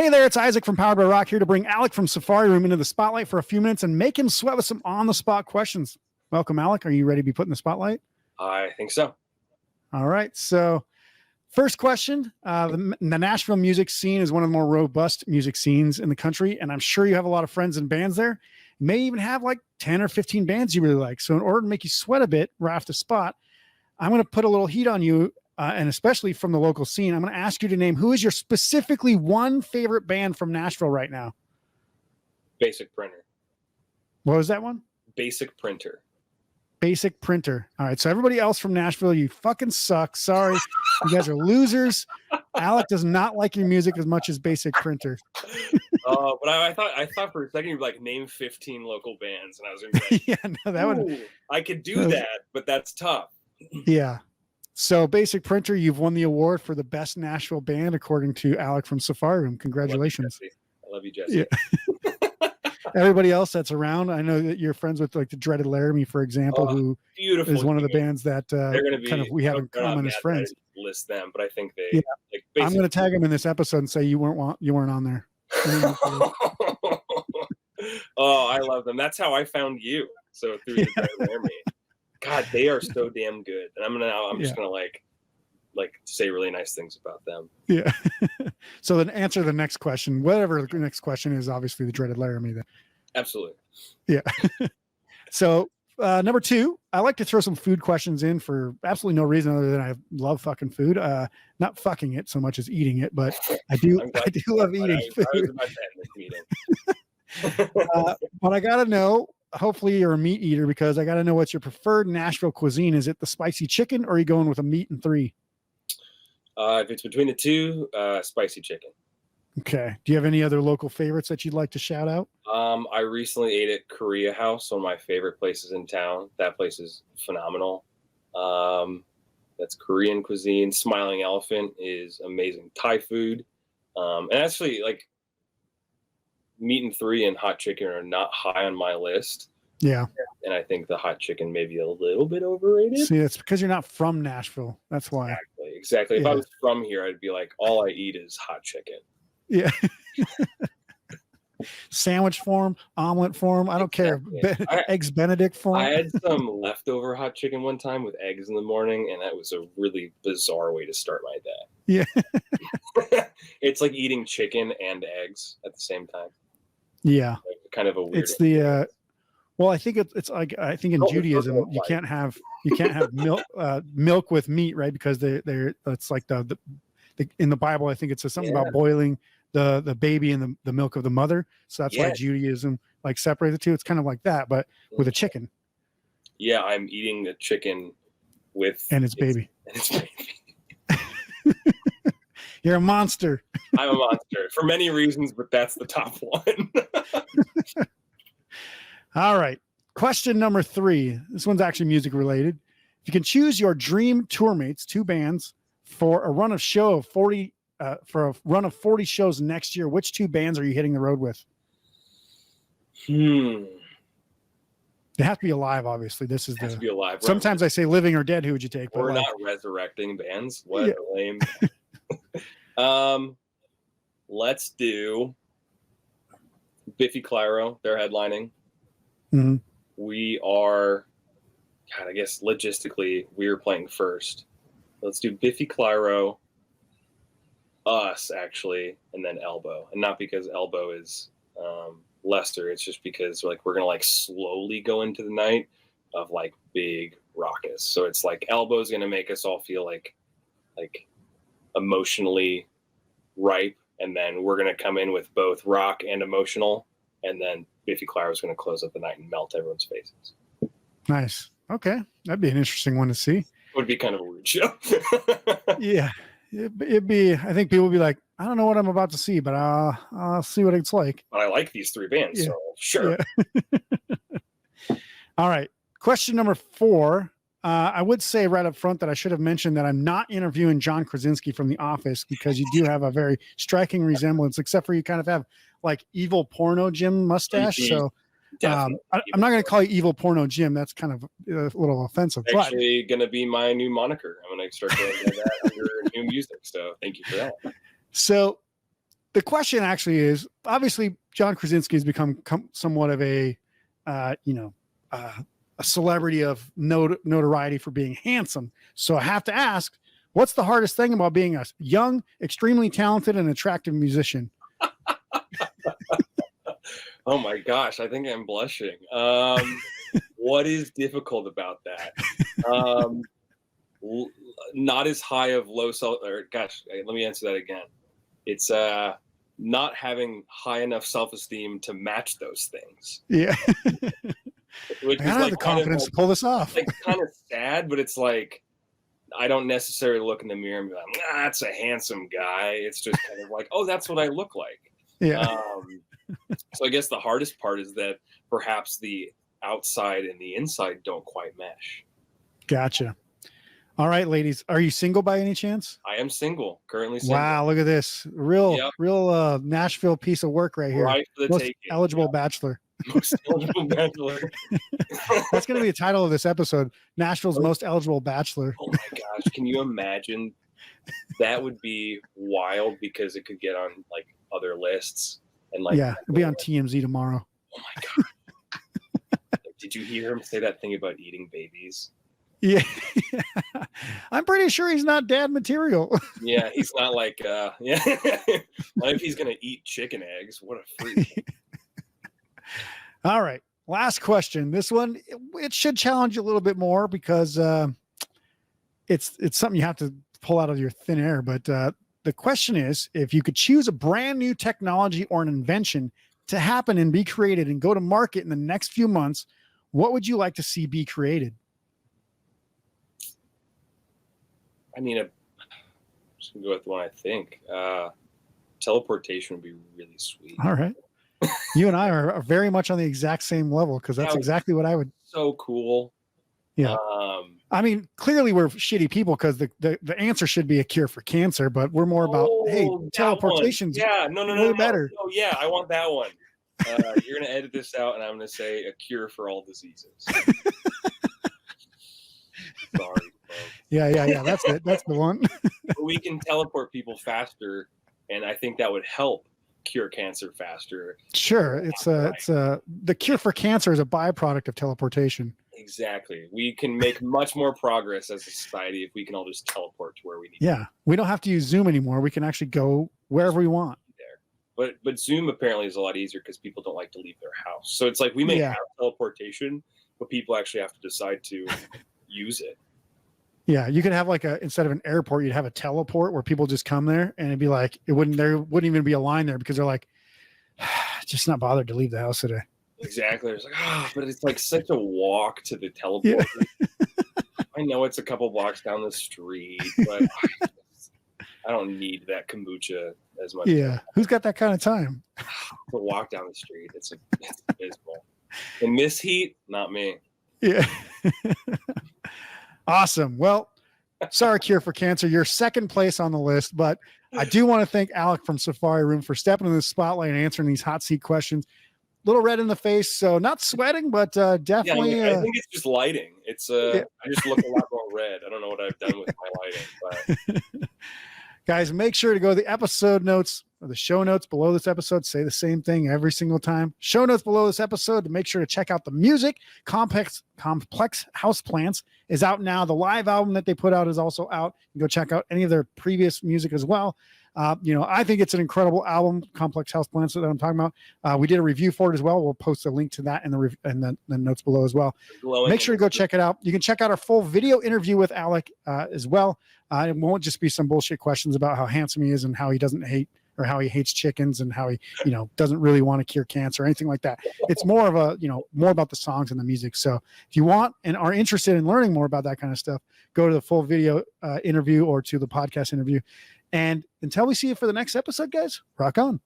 Hey there, it's Isaac from Powered by Rock here to bring Alec from Safari Room into the spotlight for a few minutes and make him sweat with some on-the-spot questions. Welcome, Alec. Are you ready to be put in the spotlight? I think so. All right. So first question, the Nashville music scene is one of the more robust music scenes in the country, and I'm sure you have a lot of friends and bands there. You may even have like 10 or 15 bands you really like. So in order to make you sweat a bit right off the spot, I'm going to put a little heat on you, and especially from the local scene. I'm going to ask you to name who is your specifically one favorite band from Nashville right now. Basic Printer. What was that one? Basic Printer. Basic Printer. All right. So everybody else from Nashville, you fucking suck. Sorry. You guys are losers. Alec does not like your music as much as Basic Printer. But I thought for a second you'd like name 15 local bands, and I was gonna be like, yeah, no, that would. I could do that, but that's tough. Yeah. So Basic Printer, you've won the award for the best Nashville band, according to Alec from Safari Room. Congratulations. I love you, Jesse. Yeah. Everybody else that's around, I know that you're friends with like the Dreaded Laramie, for example, who is one of the bands that kind of we have in common as friends. List them, but I think they. Yeah. Like, I'm going to tag them in this episode and say you weren't on there. Oh, I love them. That's how I found you. So through the Dreaded Laramie. God, they are so damn good, and I'm just gonna like say really nice things about them. Yeah. So then answer the next question. Whatever the next question is, obviously the Dreaded Laramie. Then. Absolutely. Yeah. So number 2, I like to throw some food questions in for absolutely no reason other than I love fucking food. Not fucking it so much as eating it, but I do love eating food. I was about that in this meeting. But I gotta know. Hopefully you're a meat eater because I got to know what's your preferred Nashville cuisine. Is it the spicy chicken or are you going with a meat and 3? If it's between the two, spicy chicken. Okay. Do you have any other local favorites that you'd like to shout out? I recently ate at Korea House, one of my favorite places in town. That place is phenomenal. That's Korean cuisine. Smiling Elephant is amazing Thai food. And actually, like, meat and 3 and hot chicken are not high on my list. Yeah. And I think the hot chicken may be a little bit overrated. See, it's because you're not from Nashville. That's why. Exactly. If I was from here, I'd be like, all I eat is hot chicken. Yeah. Sandwich form, omelet form. I don't care. Eggs Benedict form. I had some leftover hot chicken one time with eggs in the morning, and that was a really bizarre way to start my day. Yeah. It's like eating chicken and eggs at the same time. Yeah. Like kind of a weird. It's the well, I think it's like I think in Judaism you can't have milk with meat, right? Because they're it's like the in the Bible I think it says something about boiling the baby in the milk of the mother. So that's why Judaism like separate the two. It's kind of like that, but with a chicken. Yeah, I'm eating the chicken with its baby. And its baby. You're a monster. I'm a monster for many reasons, but that's the top one. All right. Question number 3. This one's actually music related. If you can choose your dream tourmates, 2 bands, for a run of 40 shows next year, which 2 bands are you hitting the road with? They have to be alive, obviously. This is to be alive. Sometimes I say living or dead. Who would you take? We're not resurrecting bands. What lame. Let's do Biffy Clyro. They're headlining. Mm-hmm. We are, God, I guess logistically we were playing first. Let's do Biffy Clyro, us actually, and then Elbow. And not because Elbow is lesser. It's just because like we're gonna like slowly go into the night of like big raucous. So it's like Elbow's gonna make us all feel like emotionally ripe, and then we're gonna come in with both rock and emotional, and then Biffy Clyro is gonna close up the night and melt everyone's faces. Nice. Okay, that'd be an interesting one to see. It would be kind of a weird show. Yeah, it'd be. I think people would be like, I don't know what I'm about to see, but I'll see what it's like. But I like these 3 bands, so sure. Yeah. All right. Question number 4. I would say right up front that I should have mentioned that I'm not interviewing John Krasinski from The Office because you do have a very striking resemblance, except for you kind of have like evil porno Jim mustache. So I'm not going to call you evil porno Jim. That's kind of a little offensive. Actually going to be my new moniker. I'm going to start doing that under new music. So thank you for that. So the question actually is, obviously John Krasinski has become somewhat of a celebrity of notoriety for being handsome. So I have to ask, what's the hardest thing about being a young, extremely talented and attractive musician? Oh my gosh, I think I'm blushing. What is difficult about that? Not as high of low self, or gosh, let me answer that again. It's not having high enough self-esteem to match those things. Yeah. Which I is don't have like the confidence to pull this off. like kind of sad, but it's like I don't necessarily look in the mirror and be like, "Nah, that's a handsome guy." It's just kind of like, "Oh, that's what I look like." Yeah. So I guess the hardest part is that perhaps the outside and the inside don't quite mesh. Gotcha. All right, ladies, are you single by any chance? I am single, currently single. Wow, look at this. Real Yep. Nashville piece of work right here. Right for the Most taking. eligible bachelor. Most eligible bachelor. That's going to be the title of this episode. Nashville's most eligible bachelor. Oh my gosh, can you imagine? That would be wild because it could get on like other lists and like yeah, it'll be on TMZ tomorrow. Oh my god. Did you hear him say that thing about eating babies? Yeah. I'm pretty sure he's not dad material. Yeah, he's not like yeah. What if he's gonna eat chicken eggs? What a freak. All right. Last question. This one, it should challenge you a little bit more because it's something you have to pull out of your thin air. But the question is, if you could choose a brand new technology or an invention to happen and be created and go to market in the next few months, what would you like to see be created? I mean, I'm just gonna go with the one I think. Teleportation would be really sweet. All right. You and I are very much on the exact same level because that's exactly what I would. So cool. Yeah. I mean, clearly we're shitty people because the answer should be a cure for cancer, but we're more about, hey, teleportation's no, better. Oh yeah, I want that one. You're gonna edit this out, and I'm gonna say a cure for all diseases. Sorry. Yeah. That's it. That's the one. We can teleport people faster, and I think that would help cure cancer faster. Sure. It's the cure for cancer is a byproduct of teleportation. Exactly. We can make much more progress as a society if we can all just teleport to where we need. Yeah. We don't have to use Zoom anymore. We can actually go wherever we want. There. But Zoom apparently is a lot easier because people don't like to leave their house. So it's like we may have teleportation, but people actually have to decide to use it. Yeah, you could have like instead of an airport, you'd have a teleport where people just come there, and it'd be like there wouldn't even be a line there because they're like, just not bothered to leave the house today. Exactly. It's like, but it's like such a walk to the teleport. Yeah. I know it's a couple blocks down the street, but I don't need that kombucha as much. Yeah, who's got that kind of time? To walk down the street, it's abysmal. In this heat, not me. Yeah. Awesome. Well, sorry, Cure for Cancer. You're second place on the list, but I do want to thank Alec from Safari Room for stepping in the spotlight and answering these hot seat questions. Little red in the face, so not sweating, but definitely. Yeah, I think it's just lighting. It's I just look a lot more red. I don't know what I've done with my lighting, but guys, make sure to go to the episode notes or the show notes below this episode. Say the same thing every single time. Show notes below this episode to make sure to check out the music. Complex Houseplants is out now. The live album that they put out is also out. You can go check out any of their previous music as well. I think it's an incredible album, Complex Houseplants, that I'm talking about. We did a review for it as well. We'll post a link to that in the notes below as well. Make sure to go check it out. You can check out our full video interview with Alec as well. It won't just be some bullshit questions about how handsome he is and how he doesn't hate or how he hates chickens and how he, doesn't really want to cure cancer or anything like that. It's more of more about the songs and the music. So if you want and are interested in learning more about that kind of stuff, go to the full video interview or to the podcast interview. And until we see you for the next episode, guys, rock on.